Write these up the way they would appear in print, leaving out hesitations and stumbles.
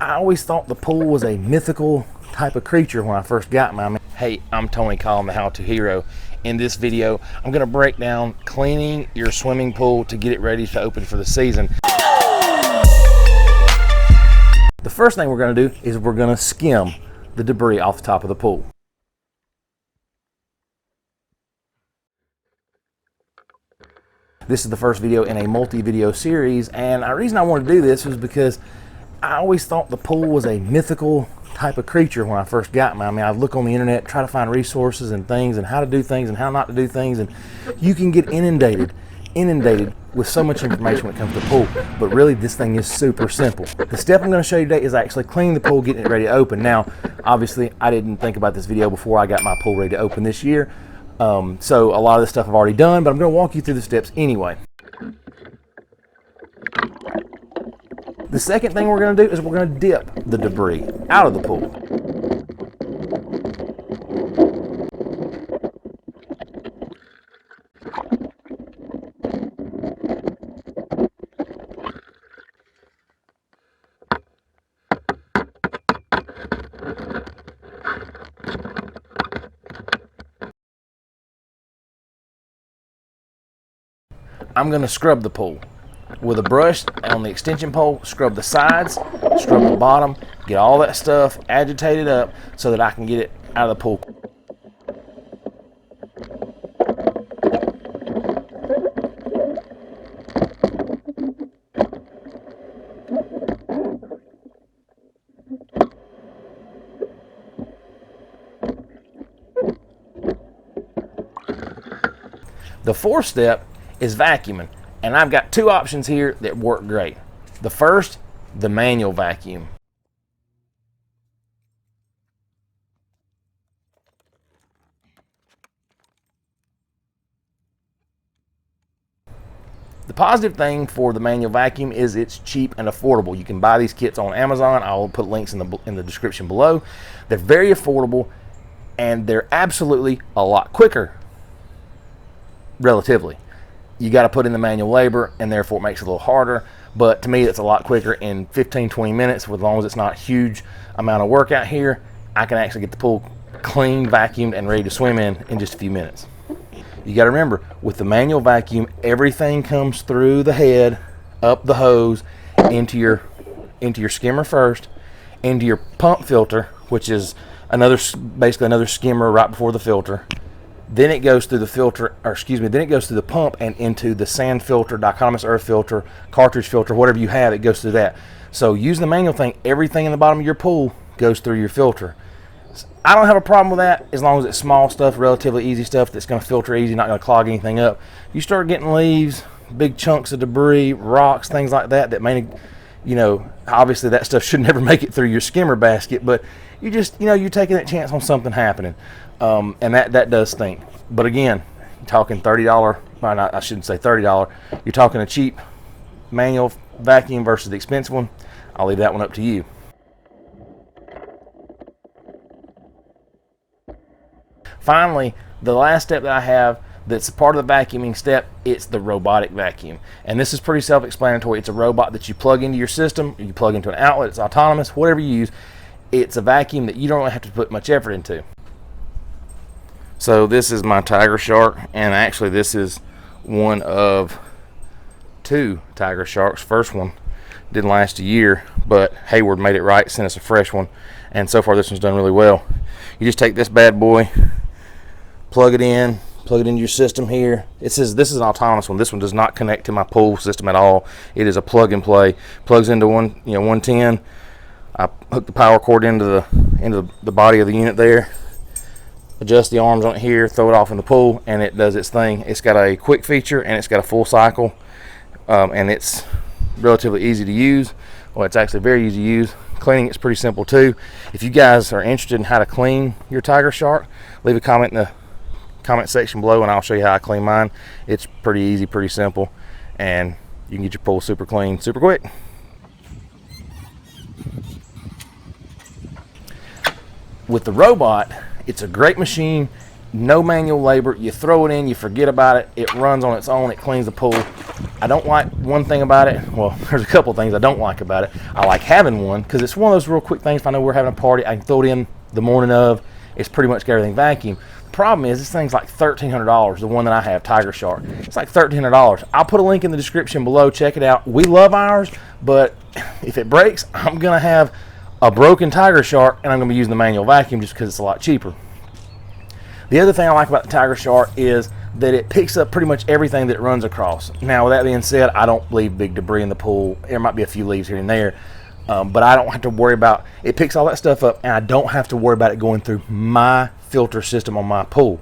I always thought the pool was a mythical type of creature when I first got mine. Hey, I'm Tony Collin, the How To Hero. In this video, I'm going to break down cleaning your swimming pool to get it ready to open for the season. The first thing we're going to do is we're going to skim the debris off the top of the pool. This is the first video in a multi-video series, and the reason I wanted to do this was because I always thought the pool was a mythical type of creature when I first got mine. I mean, I'd look on the internet, try to find resources and things and how to do things and how not to do things, and you can get inundated with so much information when it comes to the pool. But really, this thing is super simple. The step I'm going to show you today is actually cleaning the pool, getting it ready to open. Now, obviously, I didn't think about this video before I got my pool ready to open this year. So a lot of this stuff I've already done, but I'm going to walk you through the steps anyway. The second thing we're going to do is we're going to dip the debris out of the pool. I'm going to scrub the pool with a brush on the extension pole. Scrub the sides, scrub the bottom, get all that stuff agitated up so that I can get it out of the pool. The fourth step is vacuuming, and I've got two options here that work great. The first, the manual vacuum. The positive thing for the manual vacuum is it's cheap and affordable. You can buy these kits on Amazon. I'll put links in the description below. They're very affordable, and they're absolutely a lot quicker, relatively. You got to put in the manual labor, and therefore it makes it a little harder, but to me it's a lot quicker. In 15-20 minutes, as long as it's not a huge amount of work out here, I can actually get the pool clean, vacuumed, and ready to swim in just a few minutes. You got to remember, with the manual vacuum, everything comes through the head, up the hose, into your skimmer first, into your pump filter, which is basically another skimmer right before the filter. Then it goes through the filter, then it goes through the pump and into the sand filter, dichotomous earth filter, cartridge filter, whatever you have, it goes through that. So using the manual thing, everything in the bottom of your pool goes through your filter. I don't have a problem with that as long as it's small stuff, relatively easy stuff that's going to filter easy, not going to clog anything up. You start getting leaves, big chunks of debris, rocks, things like that that may, obviously that stuff should never make it through your skimmer basket, but you just, you're taking that chance on something happening. And that does stink. But again, you're talking $30, I shouldn't say $30, you're talking a cheap manual vacuum versus the expensive one. I'll leave that one up to you. Finally, the last step that I have that's a part of the vacuuming step, it's the robotic vacuum. And this is pretty self-explanatory. It's a robot that you plug into your system, you plug into an outlet, it's autonomous, whatever you use. It's a vacuum that you don't have to put much effort into. So this is my Tigershark, and actually this is one of two Tigersharks. First one didn't last a year, but Hayward made it right, sent us a fresh one, and so far this one's done really well. You just take this bad boy, plug it into your system here. This is an autonomous one. This one does not connect to my pool system at all. It is a plug and play. Plugs into 110. I hook the power cord into the body of the unit there. Adjust the arms on it here, throw it off in the pool, and it does its thing. It's got a quick feature and it's got a full cycle, and it's relatively easy to use. Well, it's actually very easy to use. Cleaning it's pretty simple too. If you guys are interested in how to clean your Tigershark, leave a comment in the comment section below and I'll show you how I clean mine. It's pretty easy, pretty simple, and you can get your pool super clean super quick. With the robot, it's a great machine, no manual labor. You throw it in, you forget about it, it runs on its own, it cleans the pool I don't like one thing about it. Well, there's a couple things I don't like about it. I like having one because it's one of those real quick things. If I know we're having a party, I can throw it in the morning of. It's pretty much got everything vacuumed. The problem is this thing's like $1,300. The one that I have, Tigershark, it's like $1,300. I'll put a link in the description below. Check it out. We love ours, but if it breaks, I'm gonna have a broken Tigershark, and I'm gonna be using the manual vacuum just because it's a lot cheaper. The other thing I like about the Tigershark is that it picks up pretty much everything that it runs across. Now, with that being said, I don't leave big debris in the pool. There might be a few leaves here and there, but I don't have to worry about it. Picks all that stuff up, and I don't have to worry about it going through my filter system on my pool.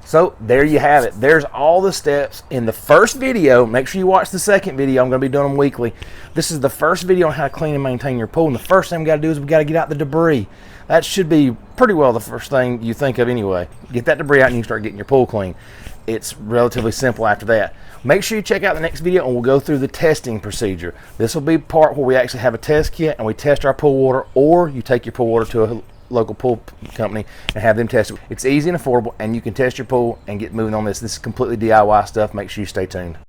So there you have it. There's all the steps in the first video. Make sure you watch the second video. I'm going to be doing them weekly. This is the first video on how to clean and maintain your pool. And the first thing we got to do is we got to get out the debris. That should be pretty well the first thing you think of anyway. Get that debris out and you can start getting your pool clean. It's relatively simple after that. Make sure you check out the next video and we'll go through the testing procedure. This will be part where we actually have a test kit and we test our pool water, or you take your pool water to a local pool company and have them test it. It's easy and affordable, and you can test your pool and get moving on this. This is completely DIY stuff. Make sure you stay tuned.